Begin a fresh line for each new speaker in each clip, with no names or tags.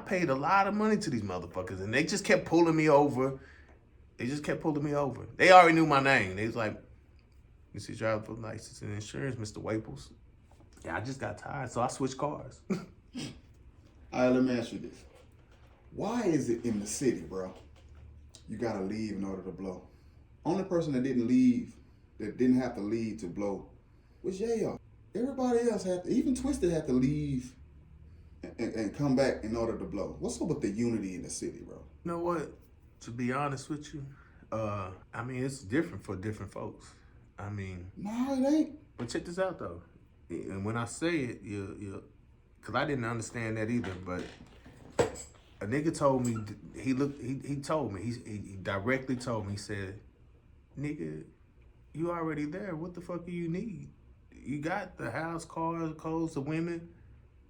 paid a lot of money to these motherfuckers, and they just kept pulling me over. They already knew my name. They was like, "Mr. Driver License and Insurance, Mr. Waples." Yeah, I just got tired, so I switched cars.
All right, let me ask you this. Why is it in the city, bro, you gotta leave in order to blow? Only person that didn't have to leave to blow was Yayo. Everybody else had to, even Twisted had to leave and come back in order to blow. What's up with the unity in the city, bro?
You know what? To be honest with you, I mean, it's different for different folks. I mean,
No, it ain't.
but check this out though. And when I say it, cause I didn't understand that either. But a nigga told me, he told me, he directly told me, he said, "Nigga, you already there. What the fuck do you need? You got the house, cars, clothes, the women,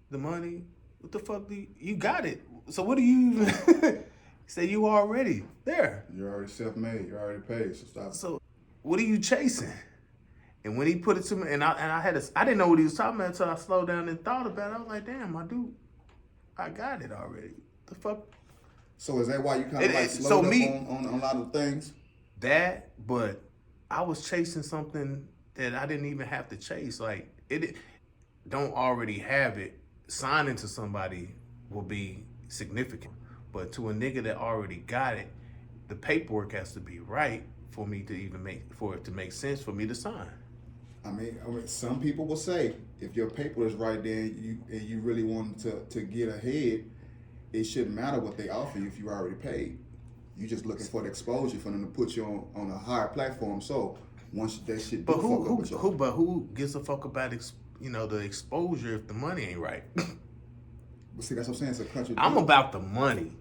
the money. What the fuck you got it? So what do you even?" He said, "You already there.
You're already self-made. You're already paid. So stop."
So what are you chasing?" And when he put it to me, and I didn't know what he was talking about until I slowed down and thought about it. I was like, damn, my dude, I got it already. The fuck?
So is that why you kind of like slowed up on a lot of things?
That, but I was chasing something that I didn't even have to chase. Like, it don't already have it. Signing to somebody will be significant. But to a nigga that already got it, the paperwork has to be right for me to even for it to make sense for me to sign.
I mean, some people will say if your paper is right there and you really want to get ahead, it shouldn't matter what they offer you if you already paid. You just looking for the exposure for them to put you on a higher platform. So once that shit,
but who gives a fuck about the exposure if the money ain't right?
But see, that's what I'm saying. It's a country.
I'm about the money.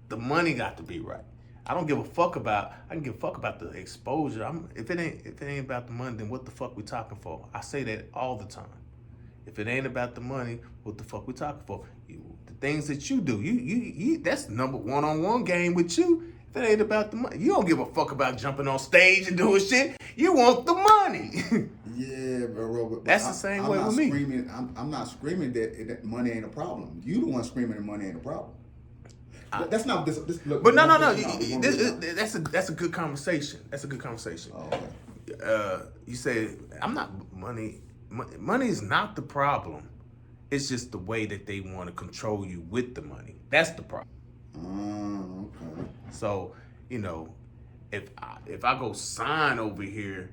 The money got to be right. I don't give a fuck about. I can give a fuck about the exposure. If it ain't about the money, then what the fuck we talking for? I say that all the time. If it ain't about the money, what the fuck we talking for? The things that you do, you that's number one-on-one game with you. If it ain't about the money, you don't give a fuck about jumping on stage and doing shit. You want the money.
Yeah, bro.
That's the same way with me.
I'm not screaming that money ain't a problem. You the one screaming that money ain't a problem. That's not this. Look,
but no. That's a good conversation. That's a good conversation.
Oh, okay.
You say I'm not money. Money is not the problem. It's just the way that they want to control you with the money. That's the problem.
Okay.
So if I go sign over here,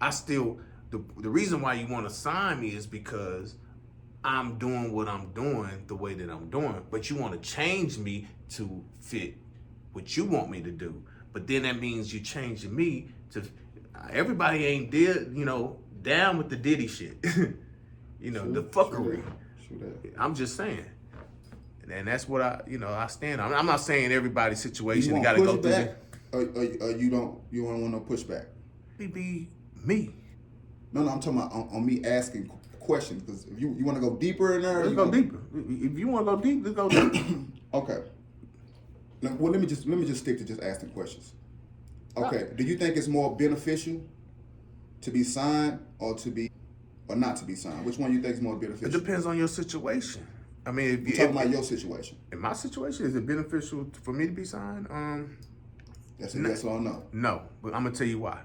I still the reason why you want to sign me is because I'm doing what I'm doing the way that I'm doing, but you want to change me to fit what you want me to do. But then that means you're changing me to. Everybody ain't down with the Diddy shit. The fuckery. I'm just saying, and that's what I stand on. I'm not saying everybody's situation got to go through
it. Or you don't want no pushback.
Be me.
No, I'm talking about on me asking questions, because if you want to go deeper in there,
let's go deeper. If you want to go deep, let's go deeper.
Okay. Well, let me just stick to just asking questions. Okay. Do you think it's more beneficial to be signed or not to be signed? Which one you think is more beneficial?
It depends on your situation. I mean,
if you're talking about your situation.
In my situation, is it beneficial for me to be signed?
That's a yes or no.
No, but I'm gonna tell you why.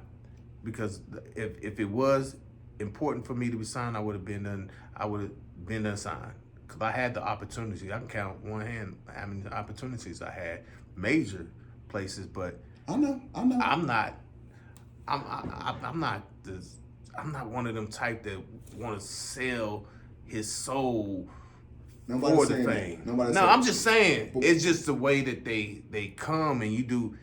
Because if it was important for me to be signed, I would have been done signed. Because I had the opportunity. I can count one hand how many opportunities I had, major places. But
I know.
I'm not one of them type that want to sell his soul for the fame. No, I'm just saying it's just the way that they come and you do.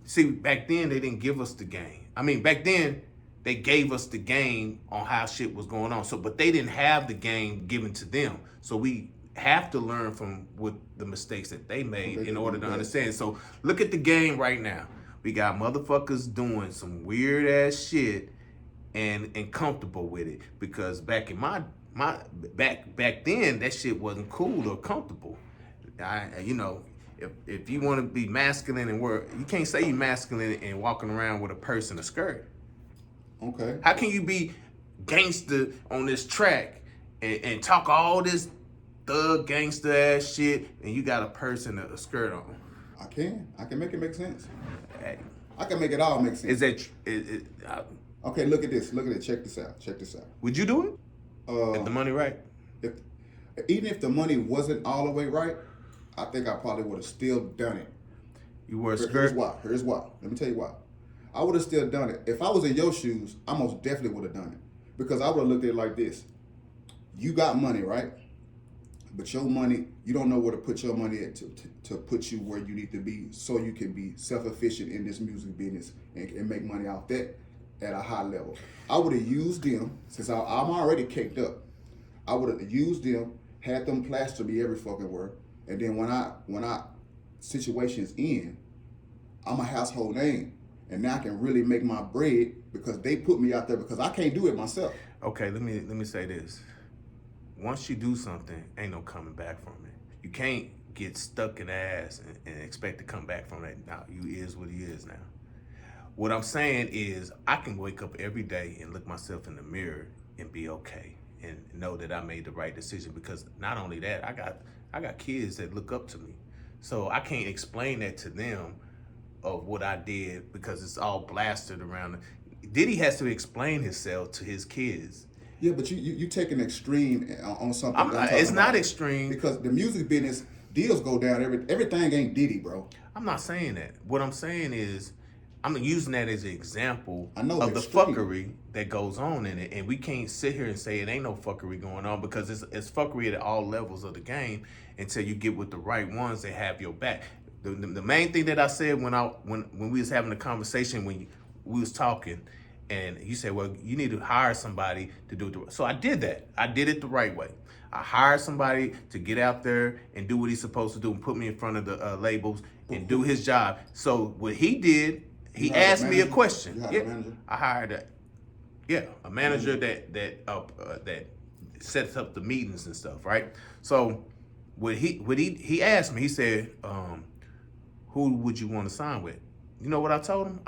See, back then they didn't give us the game. I mean, back then they gave us the game on how shit was going on. So, but they didn't have the game given to them. So we have to learn from what the mistakes that they made in order to understand. So look at the game right now. We got motherfuckers doing some weird ass shit and comfortable with it, because back in my back then that shit wasn't cool or comfortable. If you want to be masculine and you can't say you're masculine and walking around with a purse and a skirt.
Okay.
How can you be gangster on this track and talk all this thug gangster ass shit, and you got a person a skirt on.
I can make it make sense.
Hey.
I can make it all make sense.
Is that
okay, look at this. Look at it. Check this out.
Would you do it? If the money right?
Even if the money wasn't all the way right, I think I probably would have still done it.
You wear a skirt?
Here's why. Let me tell you why. I would have still done it. If I was in your shoes, I most definitely would have done it. Because I would have looked at it like this. You got money, right? But your money, you don't know where to put your money at to put you where you need to be so you can be self-efficient in this music business and make money off that at a high level. I would have used them, since I'm already caked up, I would have used them, had them plaster me every fucking word, and then when I situations in, I'm a household name, and now I can really make my bread because they put me out there because I can't do it myself.
Okay, let me say this. Once you do something, ain't no coming back from it. You can't get stuck in the ass and expect to come back from it. Now, you is what he is now. What I'm saying is I can wake up every day and look myself in the mirror and be okay and know that I made the right decision, because not only that, I got kids that look up to me. So I can't explain that to them of what I did because it's all blasted around. Diddy has to explain himself to his kids.
Yeah, but you take an extreme on something.
It's not extreme.
Because the music business, deals go down. Everything ain't Diddy, bro.
I'm not saying that. What I'm saying is, I'm using that as an example of the
extreme
fuckery that goes on in it. And we can't sit here and say it ain't no fuckery going on, because it's fuckery at all levels of the game until you get with the right ones that have your back. The main thing that I said when we was having a conversation, when we was talking, and you said, well, you need to hire somebody to do it. So I did that. I did it the right way. I hired somebody to get out there and do what he's supposed to do and put me in front of the labels and do his job. So what he did, he asked me a question.
You hired a manager?
I hired a manager that sets up the meetings and stuff, right? So what he asked me, he said, who would you want to sign with? You know what I told him?